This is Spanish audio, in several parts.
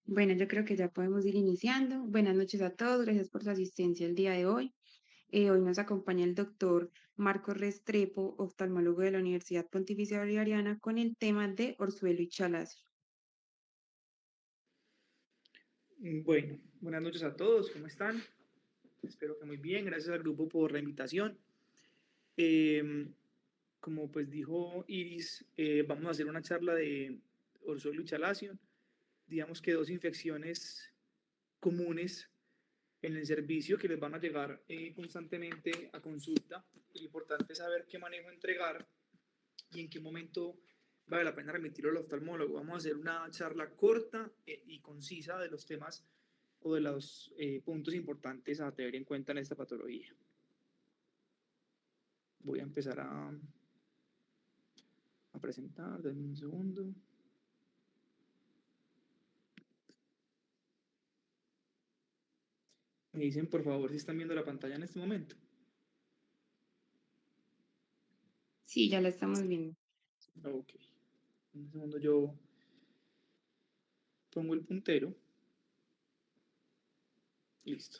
Bueno, yo creo que ya podemos ir iniciando. Buenas noches a todos, gracias por su asistencia el día de hoy. Hoy nos acompaña el doctor Marco Restrepo, oftalmólogo de la Universidad Pontificia Bolivariana, con el tema de orzuelo y chalazo. Bueno, buenas noches a todos, ¿cómo están? Espero que muy bien, gracias al grupo por la invitación. Eh, Como pues dijo Iris, vamos a hacer una charla de orzuelo y chalación, digamos que dos infecciones comunes en el servicio que les van a llegar constantemente a consulta. Lo importante es saber qué manejo entregar y en qué momento vale la pena remitirlo al oftalmólogo. Vamos a hacer una charla corta y concisa de los temas o de los puntos importantes a tener en cuenta en esta patología. Voy a empezar a presentar, denme un segundo. Me dicen por favor si están viendo la pantalla en este momento. Sí, ya la estamos viendo. Ok, en un segundo yo pongo el puntero. Listo.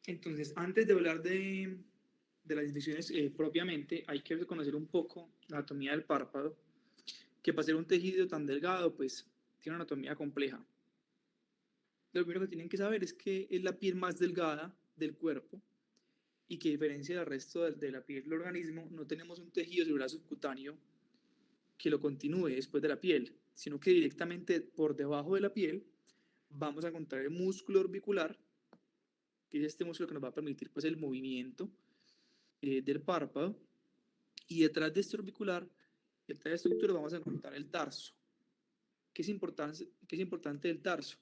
Entonces, antes de hablar de las infecciones propiamente, hay que reconocer un poco la anatomía del párpado, que para ser un tejido tan delgado, pues tiene una anatomía compleja. Lo primero que tienen que saber es que es la piel más delgada del cuerpo y que a diferencia del resto de la piel del organismo, no tenemos un tejido celular subcutáneo que lo continúe después de la piel, sino que directamente por debajo de la piel vamos a encontrar el músculo orbicular, que es este músculo que nos va a permitir pues, el movimiento del párpado, y detrás de este orbicular, detrás de la estructura, vamos a encontrar el tarso. ¿Qué es importante del tarso?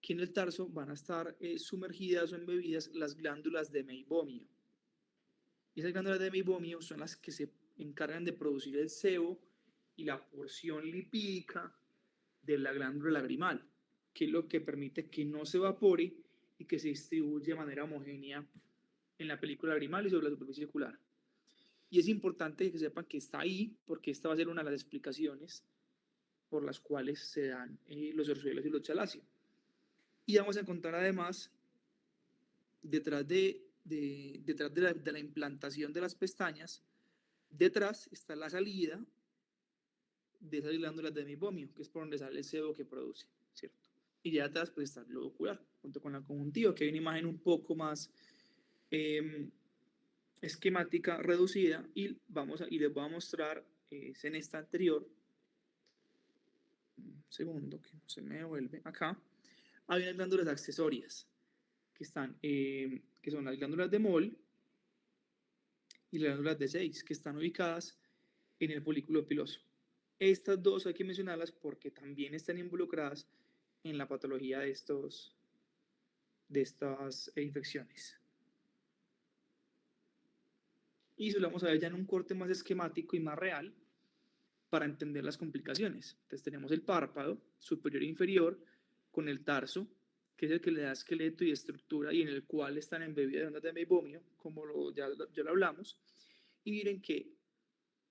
Que en el tarso van a estar sumergidas o embebidas las glándulas de meibomio. Y esas glándulas de meibomio son las que se encargan de producir el sebo y la porción lipídica de la glándula lagrimal, que es lo que permite que no se evapore y que se distribuya de manera homogénea en la película lagrimal y sobre la superficie ocular. Y es importante que sepan que está ahí, porque esta va a ser una de las explicaciones por las cuales se dan los orzuelos y los chalacios. Y vamos a encontrar además, detrás de la implantación de las pestañas, detrás está la salida de esas glándulas de meibomio, que es por donde sale el sebo que produce, ¿cierto? Y ya atrás pues está el globo ocular, junto con la conjuntiva, que hay una imagen un poco más eh, esquemática, reducida, y les voy a mostrar, en esta anterior, un segundo, que no se me devuelve, acá, hay unas glándulas accesorias, que son las glándulas de Moll y las glándulas de 6 que están ubicadas en el folículo piloso. Estas dos hay que mencionarlas porque también están involucradas en la patología de estas infecciones. Y eso lo vamos a ver ya en un corte más esquemático y más real para entender las complicaciones. Entonces tenemos el párpado superior e inferior con el tarso, que es el que le da esqueleto y estructura y en el cual están embebidas ondas de meibomio, como ya lo hablamos. Y miren que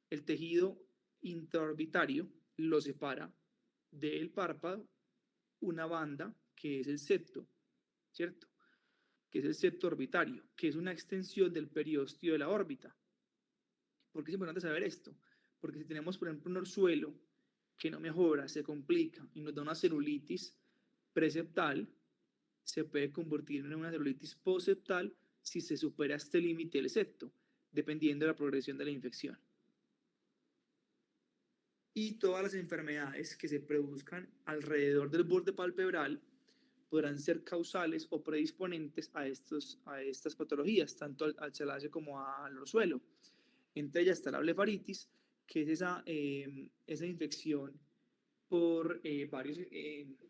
el tejido intraorbitario lo separa del párpado una banda que es el septo, ¿cierto? Que es el septo orbitario, que es una extensión del periósteo de la órbita. ¿Por qué es importante saber esto? Porque si tenemos, por ejemplo, un orzuelo que no mejora, se complica y nos da una celulitis preseptal, se puede convertir en una celulitis postseptal si se supera este límite del septo, dependiendo de la progresión de la infección. Y todas las enfermedades que se produzcan alrededor del borde palpebral podrán ser causales o predisponentes a estas patologías, tanto al chalace como al orzuelo. Entre ellas está la blefaritis, que es esa infección por varios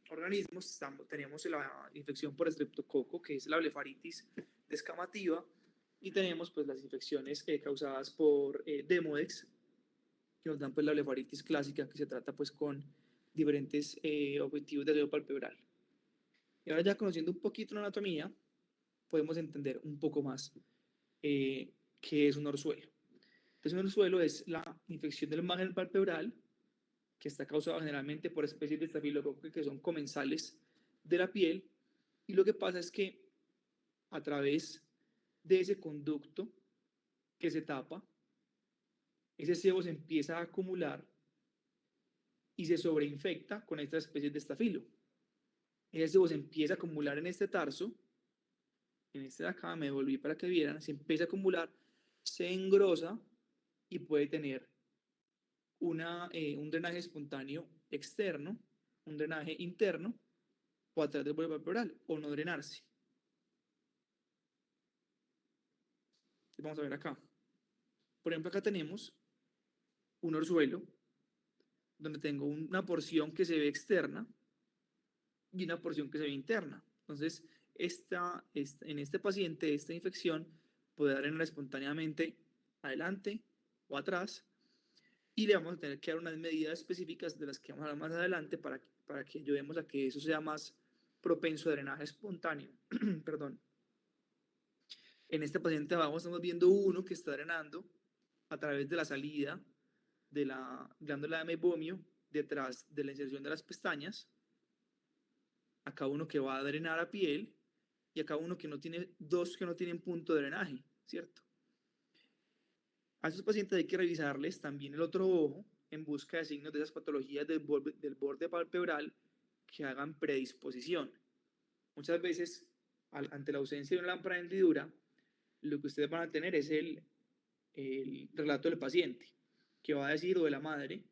organismos. Tenemos la infección por estreptococo, que es la blefaritis descamativa, y tenemos pues las infecciones causadas por Demodex, que nos dan pues la blefaritis clásica, que se trata pues con diferentes objetivos de aseo palpebral. Y ahora ya conociendo un poquito la anatomía, podemos entender un poco más qué es un orzuelo. Entonces un orzuelo es la infección del margen palpebral que está causado generalmente por especies de estafilococcus que son comensales de la piel, y lo que pasa es que a través de ese conducto que se tapa, ese sebo se empieza a acumular y se sobreinfecta con estas especies de estafilo. Ese sebo se empieza a acumular en este tarso, en este de acá, me devolví para que vieran, se empieza a acumular, se engrosa y puede tener un drenaje espontáneo externo, un drenaje interno, o a través del borde palpebral, o no drenarse. Vamos a ver acá. Por ejemplo, acá tenemos un orzuelo, donde tengo una porción que se ve externa y una porción que se ve interna. Entonces, en este paciente, esta infección puede drenar espontáneamente adelante o atrás, y le vamos a tener que dar unas medidas específicas de las que vamos a hablar más adelante para que ayudemos a que eso sea más propenso a drenaje espontáneo. Perdón. En este paciente abajo estamos viendo uno que está drenando a través de la salida de la glándula de meiomio detrás de la inserción de las pestañas. Acá uno que va a drenar a piel y acá uno que no tiene, dos que no tienen punto de drenaje, ¿cierto? A estos pacientes hay que revisarles también el otro ojo en busca de signos de esas patologías del borde palpebral que hagan predisposición. Muchas veces, ante la ausencia de una lámpara de hendidura, lo que ustedes van a tener es el relato del paciente, que va a decir, o de la madre,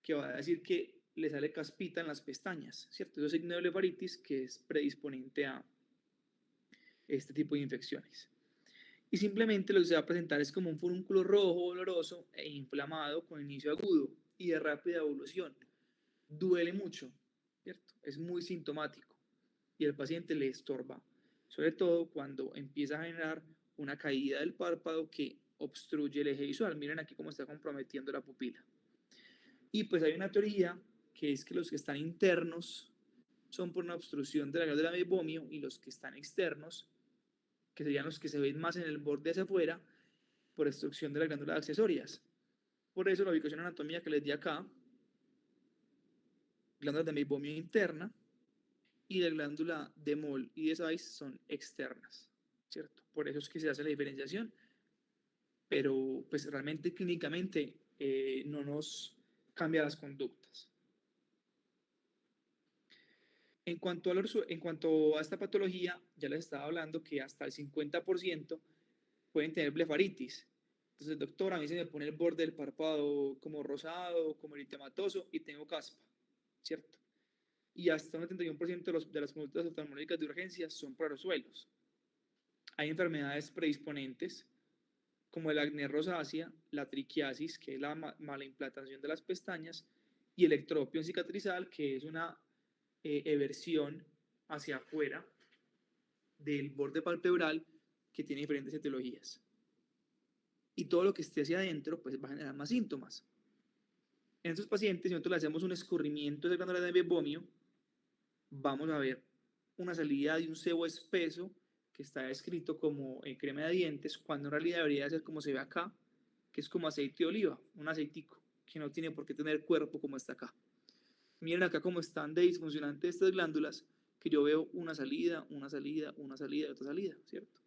que va a decir que le sale caspita en las pestañas, ¿cierto? Eso es signo de blefaritis, que es predisponente a este tipo de infecciones. Y simplemente lo que se va a presentar es como un furúnculo rojo, doloroso e inflamado con inicio agudo y de rápida evolución. Duele mucho, ¿cierto? Es muy sintomático y el paciente le estorba, sobre todo cuando empieza a generar una caída del párpado que obstruye el eje visual. Miren aquí cómo está comprometiendo la pupila. Y pues hay una teoría que es que los que están internos son por una obstrucción de la glándula meiomio y los que están externos, que serían los que se ven más en el borde hacia afuera, por obstrucción de las glándulas accesorias. Por eso la ubicación anatómica que les di acá, glándulas de meiomio interna y la glándula de Moll y de Zeiss son externas, ¿cierto? Por eso es que se hace la diferenciación, pero pues realmente clínicamente no nos cambia las conductas. En cuanto a esta patología, ya les estaba hablando que hasta el 50% pueden tener blefaritis. Entonces, doctor, a mí se me pone el borde del párpado como rosado, como eritematoso y tengo caspa, ¿cierto? Y hasta un 71% de las consultas oftalmológicas de urgencia son por orzuelos. Hay enfermedades predisponentes como el acné rosácea, la triquiasis, que es la mala implantación de las pestañas, y el ectropión cicatrizal, que es una eversión hacia afuera del borde palpebral que tiene diferentes etiologías. Y todo lo que esté hacia adentro pues va a generar más síntomas. En estos pacientes, si nosotros le hacemos un escurrimiento de glándula de meiomio, vamos a ver una salida de un sebo espeso que está descrito como crema de dientes, cuando en realidad debería ser como se ve acá, que es como aceite de oliva, un aceitico, que no tiene por qué tener cuerpo como está acá. Miren acá cómo están de disfuncionantes estas glándulas, que yo veo una salida, una salida, una salida y otra salida, ¿cierto?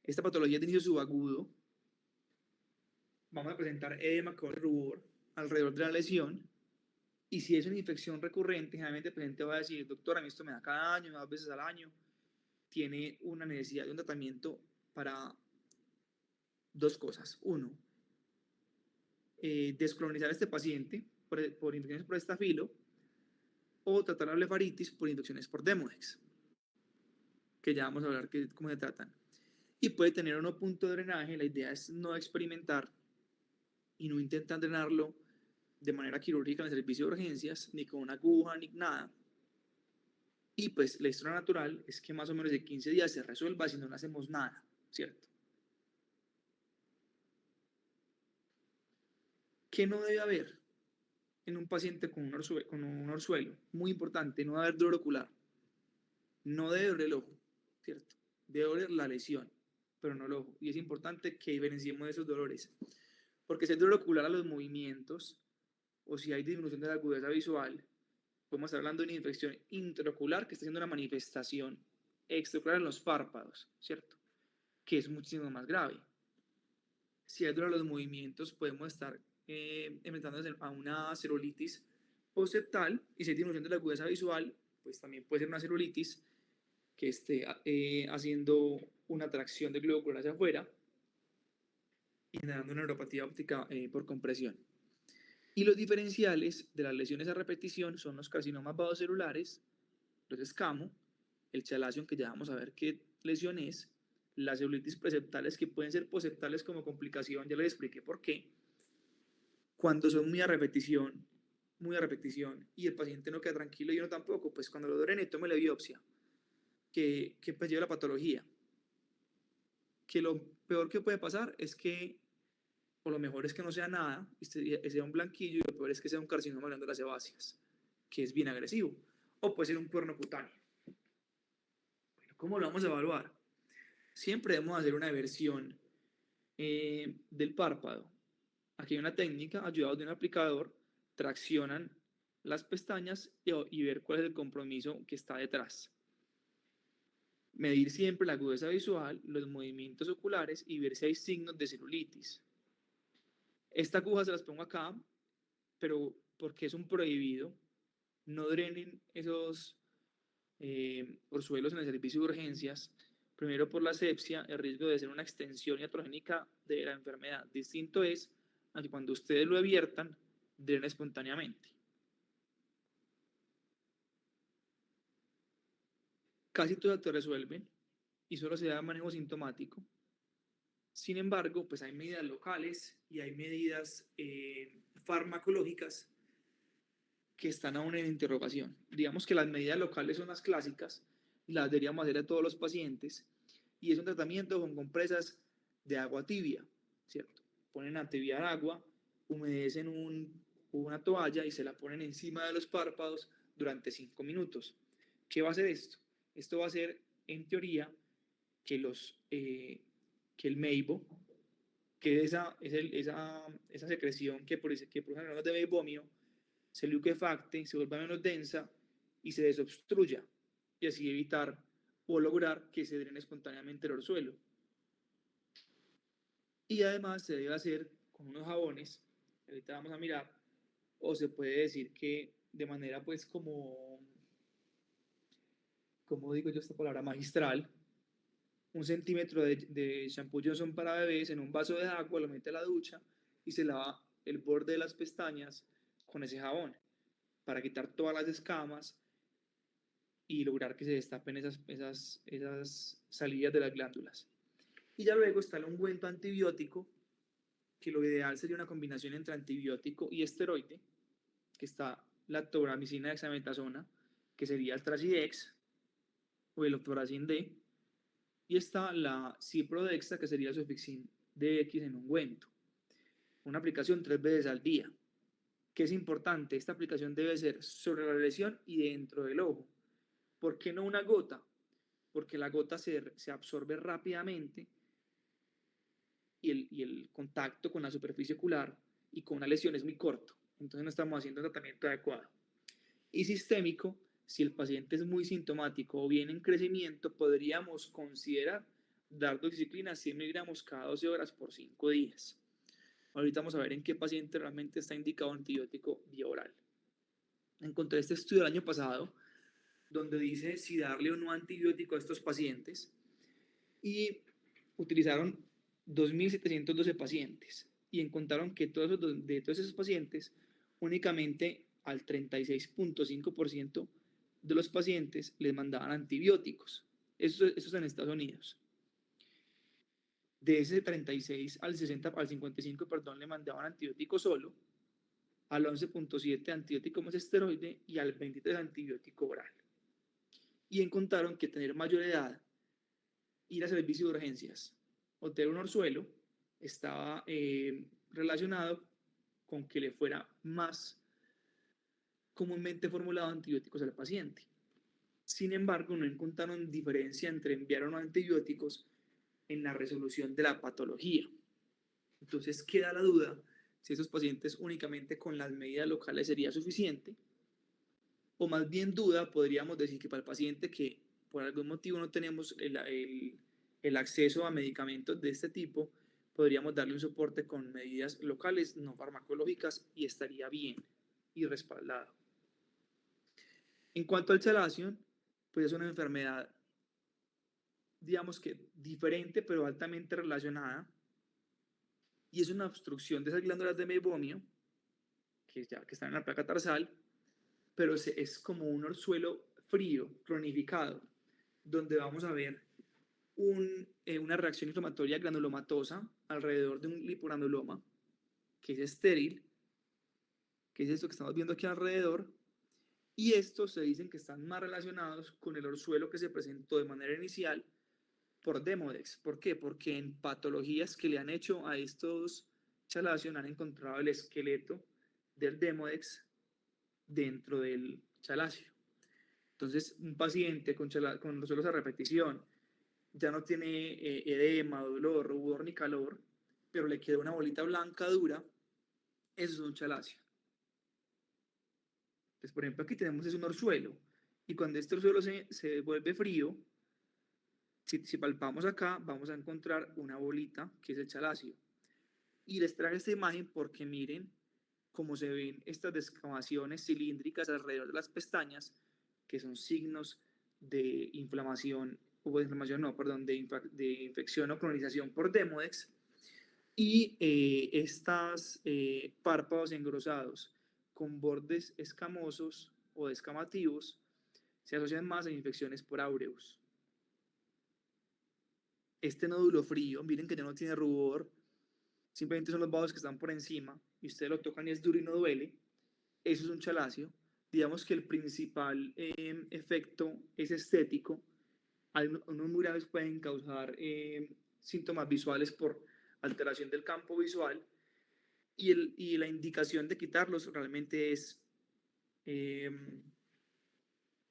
Esta patología de inicio subagudo, vamos a presentar edema con rubor alrededor de la lesión, y si es una infección recurrente, generalmente el paciente va a decir, doctor, a mí esto me da cada año, 2 veces al año, tiene una necesidad de un tratamiento para dos cosas. Uno, descolonizar a este paciente por infecciones por estafilo, o tratar la blefaritis por infecciones por Demodex, que ya vamos a hablar cómo se tratan. Y puede tener uno punto de drenaje. La idea es no experimentar y no intentar drenarlo de manera quirúrgica en el servicio de urgencias, ni con una aguja, ni nada. Y pues la historia natural es que más o menos de 15 días se resuelva si no le hacemos nada, ¿cierto? ¿Qué no debe haber en un paciente con un orzuelo? Muy importante, no debe haber dolor ocular. No debe doler el ojo, ¿cierto? Debe doler la lesión, pero no el ojo. Y es importante que diferenciemos de esos dolores. porque si hay dolor ocular a los movimientos o si hay disminución de la agudeza visual, podemos estar hablando de una infección intraocular que está haciendo una manifestación extraocular en los párpados, ¿cierto? Que es muchísimo más grave. Si hay dolor a los movimientos, podemos estar enfrentándonos a una celulitis postseptal, y si hay disminución de la agudeza visual, pues también puede ser una celulitis que esté haciendo una tracción del globo ocular hacia afuera y generando una neuropatía óptica por compresión. Y los diferenciales de las lesiones a repetición son los carcinomas vasocelulares, los escamo, el chalazion, que ya vamos a ver qué lesión es, las celulitis preseptales, que pueden ser poseptales como complicación, ya les expliqué por qué, cuando son muy a repetición, y el paciente no queda tranquilo y uno tampoco, pues cuando lo drene, tome la biopsia, que pues lleva la patología. Que lo peor que puede pasar es que, o lo mejor es que no sea nada, y sea un blanquillo, y lo peor es que sea un carcinoma de glándulas sebáceas, que es bien agresivo, o puede ser un cuerno cutáneo. Bueno, ¿cómo lo vamos a evaluar? Siempre debemos hacer una eversión del párpado. Aquí hay una técnica, ayudados de un aplicador, traccionan las pestañas y ver cuál es el compromiso que está detrás. Medir siempre la agudeza visual, los movimientos oculares y ver si hay signos de celulitis. Esta aguja se las pongo acá, pero porque es un prohibido, no drenen esos orzuelos en el servicio de urgencias, primero por la asepsia, el riesgo de ser una extensión iatrogénica de la enfermedad. Distinto es a que cuando ustedes lo abiertan, drenen espontáneamente. Casi todas te resuelven y solo se da manejo sintomático. Sin embargo, pues hay medidas locales y hay medidas farmacológicas que están aún en interrogación. Digamos que las medidas locales son las clásicas, las deberíamos hacer a todos los pacientes, y es un tratamiento con compresas de agua tibia, ¿cierto? Ponen a tibiar agua, humedecen una toalla y se la ponen encima de los párpados durante 5 minutos. ¿Qué va a hacer esto? Esto va a hacer, en teoría, que, que el meibo, que esa secreción que produce granos de meibomio, se liquefacte, se vuelva menos densa y se desobstruya, y así evitar o lograr que se drene espontáneamente el orzuelo. Y además se debe hacer con unos jabones, ahorita vamos a mirar, o se puede decir que de manera pues como digo yo esta palabra, magistral, 1 centímetro de shampoo Johnson para bebés en un vaso de agua, lo mete a la ducha y se lava el borde de las pestañas con ese jabón para quitar todas las escamas y lograr que se destapen esas salidas de las glándulas. Y ya luego está el ungüento antibiótico, que lo ideal sería una combinación entre antibiótico y esteroide, que está la tobramicina dexametasona, que sería el Tracidex, o el Octoracin D, y está la Ciprodexa, que sería el Sofixin DX en ungüento. Una aplicación 3 veces al día. ¿Qué es importante? Esta aplicación debe ser sobre la lesión y dentro del ojo. ¿Por qué no una gota? Porque la gota se absorbe rápidamente y el contacto con la superficie ocular y con una lesión es muy corto. Entonces no estamos haciendo un tratamiento adecuado. Y sistémico, si el paciente es muy sintomático o bien en crecimiento, podríamos considerar dar doxiciclina 100 miligramos cada 12 horas por 5 días. Ahorita vamos a ver en qué paciente realmente está indicado antibiótico vía oral. Encontré este estudio del año pasado donde dice si darle o no antibiótico a estos pacientes, y utilizaron 2.712 pacientes y encontraron que de todos esos pacientes, únicamente al 36.5% de los pacientes les mandaban antibióticos. Eso es en Estados Unidos. De ese 36 al 60, al 55, perdón, le mandaban antibiótico solo, al 11.7 antibiótico más esteroide y al 23 antibiótico oral. Y encontraron que tener mayor edad, ir a servicio de urgencias o tener un orzuelo estaba relacionado con que le fuera más comúnmente formulado antibióticos al paciente. Sin embargo, no encontraron diferencia entre enviar o no antibióticos en la resolución de la patología. Entonces queda la duda si esos pacientes únicamente con las medidas locales sería suficiente, o más bien duda, podríamos decir que para el paciente que por algún motivo no tenemos el acceso a medicamentos de este tipo, podríamos darle un soporte con medidas locales no farmacológicas y estaría bien y respaldado. En cuanto al chalazion, pues es una enfermedad, digamos que diferente, pero altamente relacionada, y es una obstrucción de esas glándulas de meiomio, que están en la placa tarsal, pero es como un orzuelo frío, cronificado, donde vamos a ver una reacción inflamatoria granulomatosa alrededor de un lipogranuloma, que es estéril, que es esto que estamos viendo aquí alrededor, y estos se dicen que están más relacionados con el orzuelo que se presentó de manera inicial por Demodex. ¿Por qué? Porque en patologías que le han hecho a estos chalazion han encontrado el esqueleto del Demodex dentro del chalacio. Entonces, un paciente con orzuelos a repetición ya no tiene edema, dolor, rubor ni calor, pero le queda una bolita blanca dura, eso es un chalacio. Entonces, por ejemplo, aquí tenemos es un orzuelo, y cuando este orzuelo se vuelve frío, si palpamos acá, vamos a encontrar una bolita, que es el chalacio. Y les traje esta imagen porque miren cómo se ven estas descamaciones cilíndricas alrededor de las pestañas, que son signos de inflamación, o de inflamación, no, perdón, de infección o cronización por Demodex. Y estos párpados engrosados con bordes escamosos o descamativos se asocian más a infecciones por aureus. Este nódulo frío, miren que ya no tiene rubor, simplemente son los vasos que están por encima y ustedes lo tocan y es duro y no duele. Eso es un chalacio. Digamos que el principal efecto es estético. Unos murales pueden causar síntomas visuales por alteración del campo visual, y la indicación de quitarlos realmente es eh,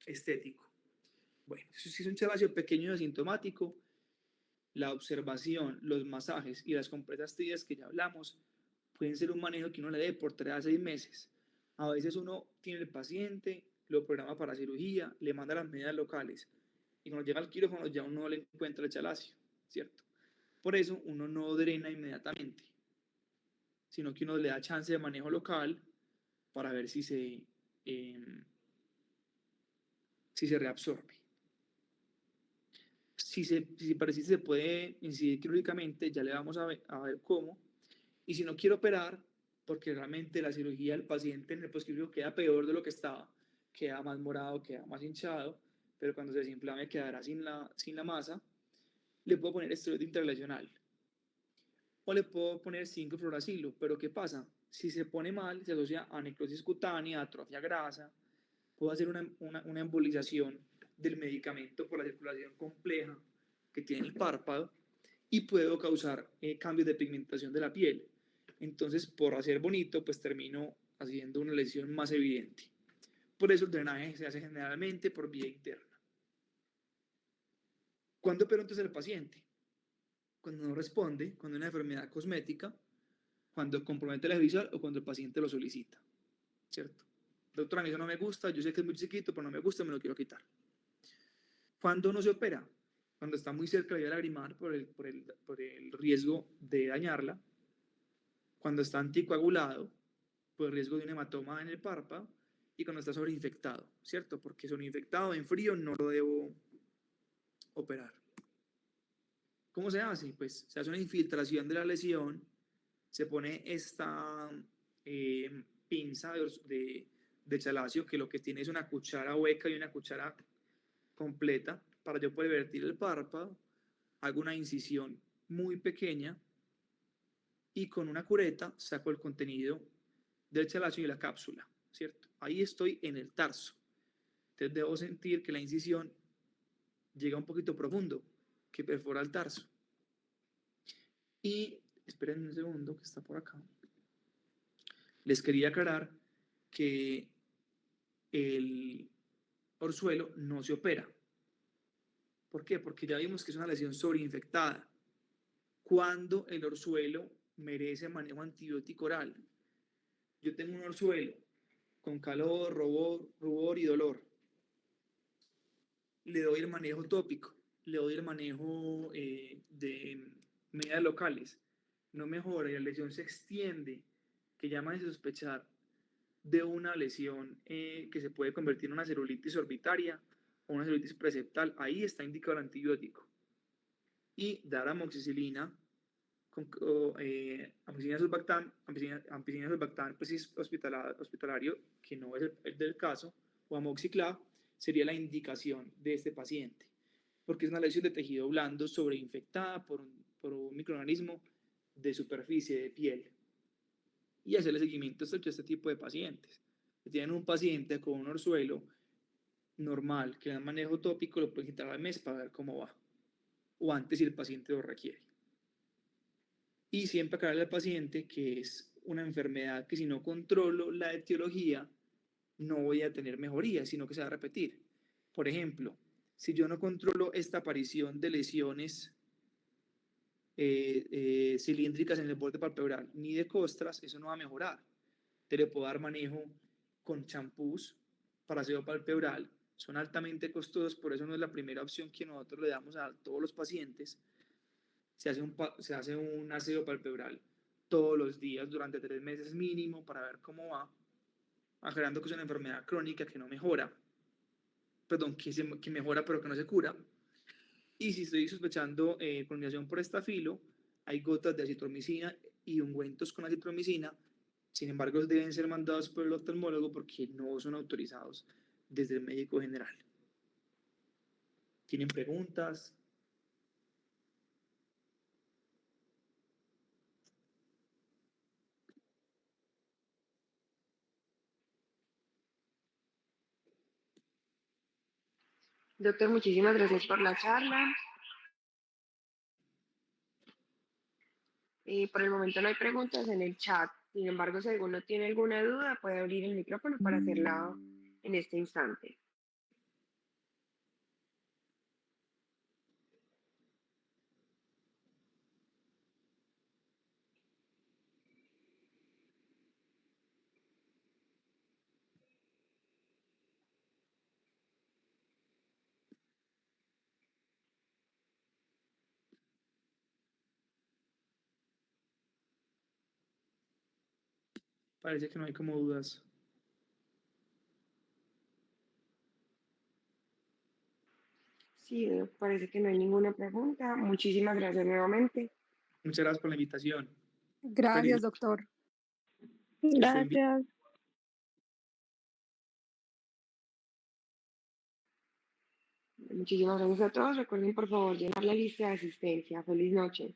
estético. Bueno, si es un chalacio pequeño y asintomático, la observación, los masajes y las compresas tibias que ya hablamos pueden ser un manejo que uno le dé por 3 a 6 meses. A veces uno tiene el paciente, lo programa para cirugía, le manda las medidas locales y cuando llega al quirófano ya uno le encuentra el chalacio, ¿cierto? Por eso uno no drena inmediatamente, sino que uno le da chance de manejo local para ver si se reabsorbe. Si parece que se puede incidir quirúrgicamente, ya le vamos a ver cómo. Y si no quiero operar, porque realmente la cirugía del paciente en el posquirúrgico queda peor de lo que estaba, queda más morado, queda más hinchado, pero cuando se desinflame quedará sin la masa, le puedo poner esteroide intrarrelacional o le puedo poner 5-fluoracilo. Pero ¿qué pasa? Si se pone mal, se asocia a necrosis cutánea, atrofia grasa, puedo hacer una embolización del medicamento por la circulación compleja que tiene el párpado y puedo causar cambios de pigmentación de la piel. Entonces, por hacer bonito, pues termino haciendo una lesión más evidente. Por eso el drenaje se hace generalmente por vía interna. ¿Cuándo opero entonces el paciente? Cuando no responde, cuando hay una enfermedad cosmética, cuando compromete la visual o cuando el paciente lo solicita, ¿cierto? Doctora, a mí eso no me gusta, yo sé que es muy chiquito, pero no me gusta, me lo quiero quitar. ¿Cuándo no se opera? Cuando está muy cerca de la vía lagrimal por el riesgo de dañarla, cuando está anticoagulado, por el riesgo de un hematoma en el párpado, y cuando está sobreinfectado, ¿cierto? Porque sobreinfectado en frío no lo debo operar. ¿Cómo se hace? Pues se hace una infiltración de la lesión, se pone esta pinza de chalacio, que lo que tiene es una cuchara hueca y una cuchara completa, para yo poder vertir el párpado, hago una incisión muy pequeña y con una cureta saco el contenido del chalacio y la cápsula, ¿cierto? Ahí estoy en el tarso. Entonces debo sentir que la incisión llega un poquito profundo, que perfora el tarso. Y esperen un segundo, que está por acá. Les quería aclarar que el orzuelo no se opera. ¿Por qué? Porque ya vimos que es una lesión sobreinfectada. Cuando el orzuelo merece manejo antibiótico oral. Yo tengo un orzuelo con calor, rubor y dolor. Le doy el manejo tópico, le doy el manejo de medidas locales. No mejora y la lesión se extiende, que llama a sospechar de una lesión que se puede convertir en una celulitis orbitaria o una celulitis preceptal. Ahí está indicado el antibiótico. Y dar amoxicilina, ampicilina sulbactam, ampicilina sulbactam pues, hospitalario, que no es el del caso, o amoxiclav, sería la indicación de este paciente, porque es una lesión de tejido blando sobreinfectada por un microorganismo de superficie de piel. Y hacerle seguimiento a este tipo de pacientes. Si tienen un paciente con un orzuelo normal que le dan manejo tópico, lo pueden quitar al mes para ver cómo va, o antes si el paciente lo requiere. Y siempre aclararle al paciente que es una enfermedad que si no controlo la etiología, no voy a tener mejoría, sino que se va a repetir. Por ejemplo, si yo no controlo esta aparición de lesiones cilíndricas en el borde palpebral ni de costras, eso no va a mejorar. Te le puedo dar manejo con champús para aseo palpebral, son altamente costosos, por eso no es la primera opción que nosotros le damos a todos los pacientes. Se hace un aseo palpebral todos los días durante 3 meses mínimo para ver cómo va, aclarando que es una enfermedad crónica que no mejora, perdón, que mejora pero que no se cura. Y si estoy sospechando colonización por estafilo, hay gotas de acitromicina y ungüentos con acitromicina. Sin embargo, deben ser mandados por el oftalmólogo porque no son autorizados desde el médico general. ¿Tienen preguntas? Doctor, muchísimas gracias por la charla. Por el momento no hay preguntas en el chat. Sin embargo, si alguno tiene alguna duda, puede abrir el micrófono para hacerla en este instante. Parece que no hay como dudas. Sí, parece que no hay ninguna pregunta. Muchísimas gracias nuevamente. Muchas gracias por la invitación. Feliz Gracias, doctor. que estén bien. Gracias. Muchísimas gracias a todos. Recuerden, por favor, llenar la lista de asistencia. Feliz noche.